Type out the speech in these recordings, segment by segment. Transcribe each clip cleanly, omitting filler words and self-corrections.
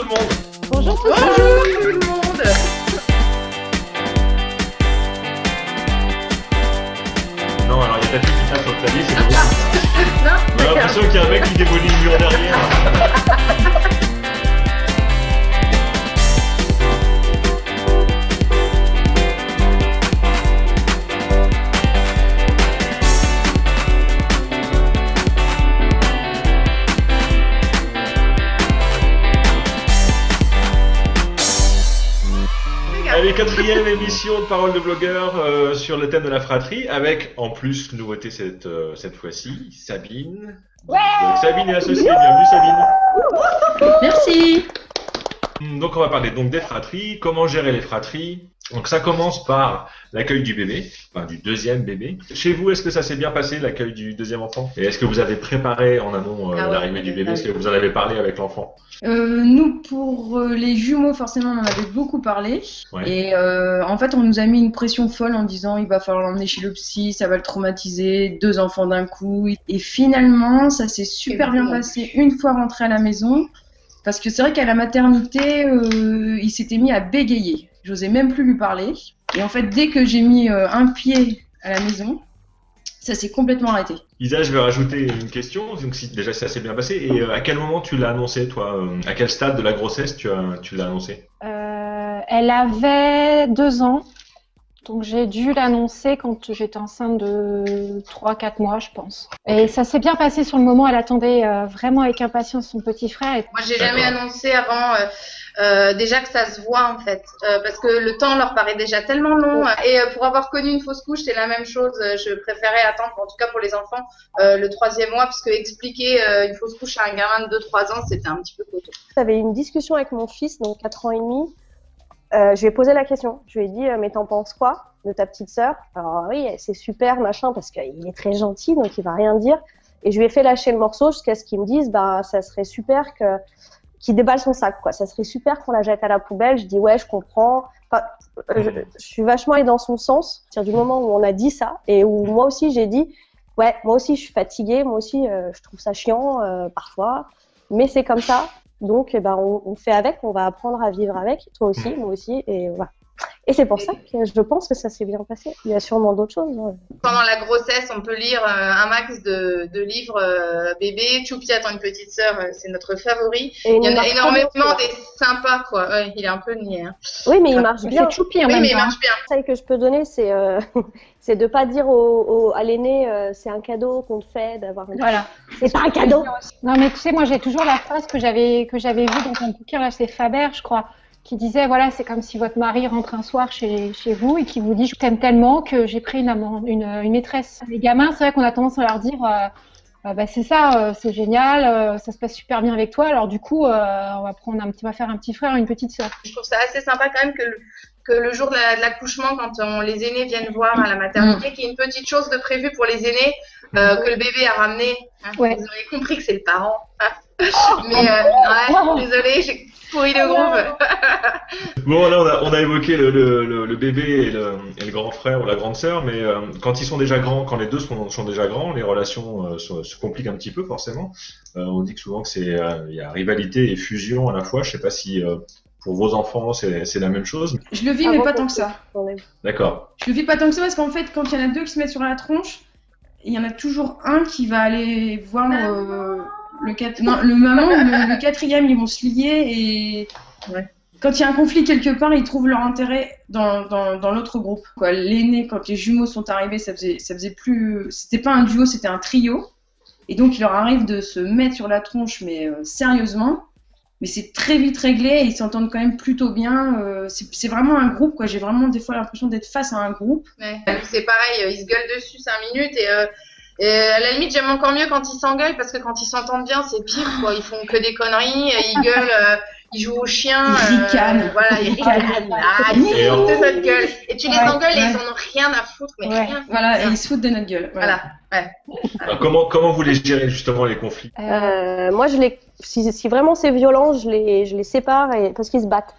tout le monde. Bonjour tout le monde. Bonjour tout le monde. Non, alors il y a ta fille qui tape sur le clavier, c'est bon. Non, J'ai l'impression qu'il y a un mec qui démolit le mur derrière. Allez, quatrième émission de Parole de blogueur sur le thème de la fratrie, avec en plus nouveauté cette fois-ci, Sabine. Ouais. Donc, Sabine est associée, bienvenue Sabine. Merci. Donc on va parler donc des fratries, comment gérer les fratries. Donc ça commence par l'accueil du bébé, enfin du deuxième bébé. Chez vous, est-ce que ça s'est bien passé, l'accueil du deuxième enfant? Et est-ce que vous avez préparé en amont l'arrivée du bébé? Est-ce que vous en avez parlé avec l'enfant? Nous, pour les jumeaux, forcément, on en avait beaucoup parlé. Ouais. Et en fait, on nous a mis une pression folle en disant il va falloir l'emmener chez le psy, ça va le traumatiser, 2 enfants d'un coup. Et finalement, ça s'est super bien passé une fois rentré à la maison. Parce que c'est vrai qu'à la maternité, il s'était mis à bégayer. J'osais même plus lui parler. Et en fait, dès que j'ai mis un pied à la maison, ça s'est complètement arrêté. Isa, je vais rajouter une question. Donc si déjà ça s'est bien passé, et à quel moment tu l'as annoncé, toi? À quel stade de la grossesse tu l'as annoncé? Elle avait 2 ans, donc j'ai dû l'annoncer quand j'étais enceinte de 3-4 mois, je pense. Et ça s'est bien passé sur le moment. Elle attendait vraiment avec impatience son petit frère. Et... Moi, j'ai jamais annoncé avant. Déjà que ça se voit en fait, parce que le temps leur paraît déjà tellement long, et pour avoir connu une fausse couche, c'est la même chose. Je préférais attendre, en tout cas pour les enfants, le 3e mois, parce que expliquer une fausse couche à un gamin de 2-3 ans, c'était un petit peu coton. J'avais une discussion avec mon fils, donc 4 ans et demi. Je lui ai posé la question. Je lui ai dit mais t'en penses quoi de ta petite sœur? Alors oui, c'est super machin, parce qu'il est très gentil, donc il va rien dire. Et je lui ai fait lâcher le morceau jusqu'à ce qu'il me dise bah ça serait super qu'il déballe son sac, quoi. Ça serait super qu'on la jette à la poubelle. Je dis ouais, je comprends. Enfin, je suis vachement allée dans son sens. C'est du moment où on a dit ça et où moi aussi j'ai dit ouais, moi aussi je suis fatiguée, moi aussi je trouve ça chiant parfois, mais c'est comme ça. Donc eh ben on fait avec, on va apprendre à vivre avec. Toi aussi, moi aussi, et voilà. Et c'est pour ça que je pense que ça s'est bien passé. Il y a sûrement d'autres choses. Pendant la grossesse, on peut lire un max de livres bébés. Choupi attend une petite sœur, c'est notre favori. Et il y en a énormément des sympas, quoi. Ouais, il est un peu niais. Hein. Oui, mais il marche bien. C'est Choupi en Oui, même mais il temps. marche bien. Le conseil que je peux donner, c'est de pas dire à l'aîné c'est un cadeau qu'on te fait d'avoir un... Voilà. C'est pas un cadeau. Non, mais tu sais, moi, j'ai toujours la phrase que j'avais vue dans ton bouquin, là, c'est Faber, je crois, qui disait, voilà, c'est comme si votre mari rentre un soir chez vous et qui vous dit, je t'aime tellement que j'ai pris une maîtresse. Les gamins, c'est vrai qu'on a tendance à leur dire, bah, c'est ça, c'est génial, ça se passe super bien avec toi, alors du coup, on va faire un petit frère, une petite sœur. Je trouve ça assez sympa quand même que le jour de l'accouchement, quand les aînés viennent voir à la maternité, qu'il y ait une petite chose de prévue pour les aînés que le bébé a ramené. Hein. Ouais. Vous aurez compris que c'est le parent. Mais ouais, désolée, j'ai pourri le groupe. Bon, là on a évoqué le bébé et le grand frère ou la grande sœur, mais quand ils sont déjà grands, quand les deux sont déjà grands, les relations se compliquent un petit peu forcément. On dit que souvent que il y a rivalité et fusion à la fois. Je sais pas si pour vos enfants c'est la même chose. Je le vis, mais pas tant que ça. D'accord. Je le vis pas tant que ça parce qu'en fait, quand il y en a 2 qui se mettent sur la tronche, il y en a toujours un qui va aller voir le maman ou le 4e, ils vont se lier et quand il y a un conflit quelque part, ils trouvent leur intérêt dans l'autre groupe. L'aîné, quand les jumeaux sont arrivés, ça faisait plus, c'était pas un duo, c'était un trio. Et donc il leur arrive de se mettre sur la tronche, mais sérieusement. Mais c'est très vite réglé et ils s'entendent quand même plutôt bien. C'est vraiment un groupe, quoi. J'ai vraiment des fois l'impression d'être face à un groupe. Ouais. C'est pareil, ils se gueulent dessus 5 minutes et à la limite, j'aime encore mieux quand ils s'engueulent parce que quand ils s'ententent bien, c'est pire, quoi. Ils font que des conneries, ils gueulent, ils jouent au chien. Ils ricanent. Voilà, ils ricanent. Ils foutent de notre gueule. Et tu les engueules et ils en ont rien à foutre, mais rien. Voilà, et ils se foutent de notre gueule. Voilà. Ouais. Alors, comment vous les gérez justement les conflits? Moi, si vraiment c'est violent, je les sépare parce qu'ils se battent.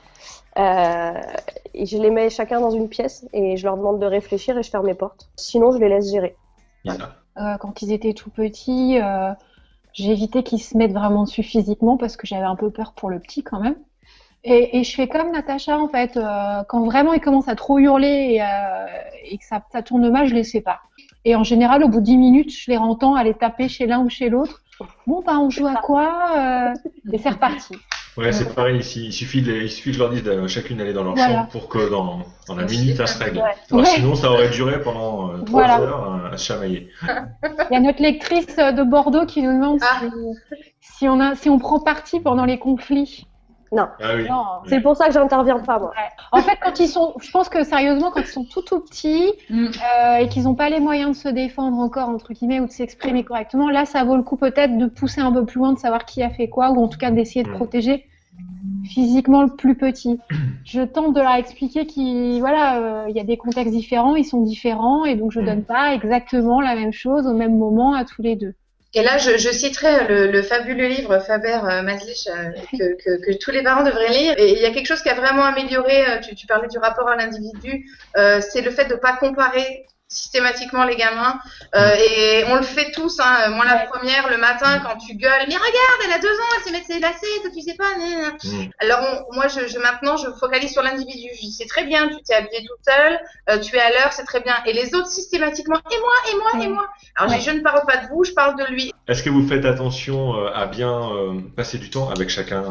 Et je les mets chacun dans une pièce et je leur demande de réfléchir et je ferme les portes. Sinon, je les laisse gérer. Voilà. Quand ils étaient tout petits, j'ai évité qu'ils se mettent vraiment dessus physiquement parce que j'avais un peu peur pour le petit quand même. Et je fais comme Natacha, en fait. Quand vraiment ils commencent à trop hurler et que ça tourne mal, je les sépare. Et en général, au bout de 10 minutes, je les entends aller taper chez l'un ou chez l'autre. Bon, bah, on joue à quoi et c'est reparti. Ouais, c'est pareil ici. Il suffit que je leur dise chacune d'aller dans leur Voilà. chambre pour que dans la minute, ça se règle. Ouais. Alors, Ouais. sinon, ça aurait duré pendant 3 Voilà. heures à se chamailler. Il y a notre lectrice de Bordeaux qui nous demande si on prend parti pendant les conflits. Non. Ah oui. Non. C'est pour ça que j'interviens pas, moi. Ouais. En fait, je pense que sérieusement, quand ils sont tout petits et qu'ils n'ont pas les moyens de se défendre encore, entre guillemets, ou de s'exprimer correctement, là, ça vaut le coup peut-être de pousser un peu plus loin, de savoir qui a fait quoi, ou en tout cas d'essayer de protéger physiquement le plus petit. Je tente de leur expliquer qu'il y a des contextes différents, ils sont différents, et donc je donne pas exactement la même chose au même moment à tous les deux. Et là, je citerai le fabuleux livre Faber Maslich que tous les parents devraient lire. Et il y a quelque chose qui a vraiment amélioré. Tu parlais du rapport à l'individu. C'est le fait de pas comparer systématiquement les gamins. Et on le fait tous. Hein. Moi, la première, le matin, quand tu gueules, mais regarde, elle a 2 ans, elle s'est mettre ses lacets, toi, tu sais pas. Alors moi, maintenant, je focalise sur l'individu. Je dis, c'est très bien, tu t'es habillée toute seule, tu es à l'heure, c'est très bien. Et les autres, systématiquement, et moi. Alors je ne parle pas de vous, je parle de lui. Est-ce que vous faites attention à bien passer du temps avec chacun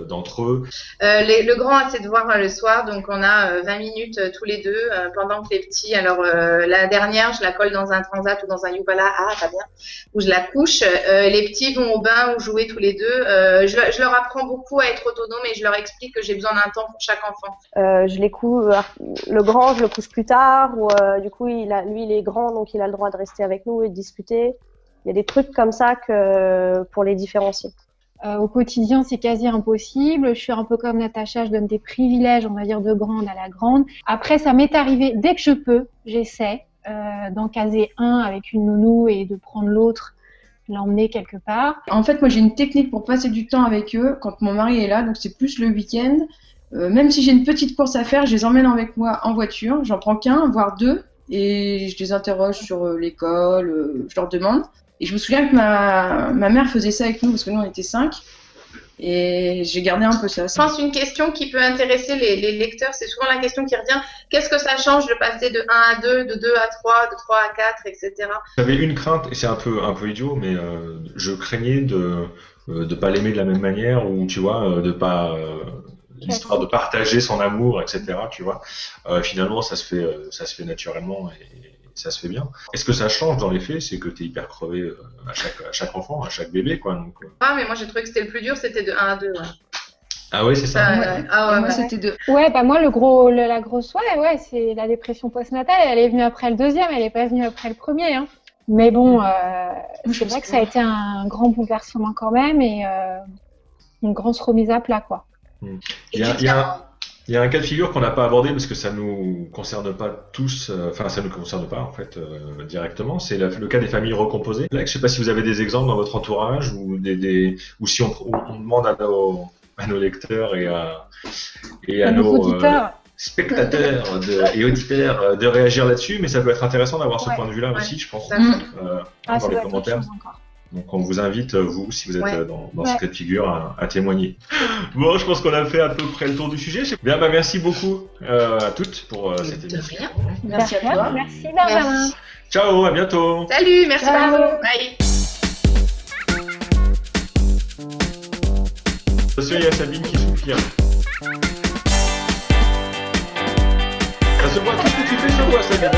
d'entre eux? Le grand a ses devoirs le soir, donc on a 20 minutes tous les deux, pendant que les petits, alors la dernière, je la colle dans un transat ou dans un Yupala, pas bien, où je la couche. Les petits vont au bain ou jouer tous les deux. Je leur apprends beaucoup à être autonomes et je leur explique que j'ai besoin d'un temps pour chaque enfant. Je les couche, le grand, je le couche plus tard, ou du coup, lui, il est grand, donc il a le droit de rester avec nous et de discuter. Il y a des trucs comme ça pour les différencier. Au quotidien, c'est quasi impossible. Je suis un peu comme Natacha, je donne des privilèges, on va dire, de grande à la grande. Après, ça m'est arrivé, dès que je peux, j'essaie d'en caser un avec une nounou et de prendre l'autre, l'emmener quelque part. En fait, moi, j'ai une technique pour passer du temps avec eux quand mon mari est là, donc c'est plus le week-end. Même si j'ai une petite course à faire, je les emmène avec moi en voiture. J'en prends qu'un, voire 2, et je les interroge sur l'école, je leur demande. Et je me souviens que ma mère faisait ça avec nous, parce que nous, on était 5. Et j'ai gardé un peu ça. Je pense une question qui peut intéresser les lecteurs, c'est souvent la question qui revient. Qu'est-ce que ça change de passer de 1 à 2, de 2 à 3, de 3 à 4, etc. J'avais une crainte, et c'est un peu idiot, mais je craignais de pas l'aimer de la même manière, ou tu vois, de pas l'histoire de partager son amour, etc. Tu vois, finalement, ça se fait naturellement et ça se fait bien. Est-ce que ça change dans les faits? C'est que t'es hyper crevé à chaque enfant, à chaque bébé, quoi. Donc, mais moi j'ai trouvé que c'était le plus dur, c'était de 1 à 2. Ouais. Ah ouais, c'est ça. Moi, c'était 2. Ouais, bah moi, la grosse, c'est la dépression postnatale. Elle est venue après le deuxième, elle est pas venue après le premier. Hein. Mais bon, c'est vrai que ça a été un grand bouleversement quand même et une grosse remise à plat, quoi. Il y a un cas de figure qu'on n'a pas abordé parce que ça nous concerne pas tous, ça nous concerne pas en fait directement. C'est le cas des familles recomposées. Là, je sais pas si vous avez des exemples dans votre entourage ou ou si on demande à nos lecteurs et à nos auditeurs. Spectateurs et auditeurs de réagir là-dessus, mais ça peut être intéressant d'avoir ce point de vue-là aussi, je pense, dans les commentaires. Donc on vous invite, vous, si vous êtes dans ce cas de figure, à témoigner. Bon, je pense qu'on a fait à peu près le tour du sujet. Bien, merci beaucoup à toutes pour cette émission. Merci à toi. Merci Benjamin. Merci. Ciao, à bientôt. Salut, merci Ciao. beaucoup. Bye. Attention, il y a Sabine qui soupire. Ça se voit, tout ce que tu fais se voit, Sabine.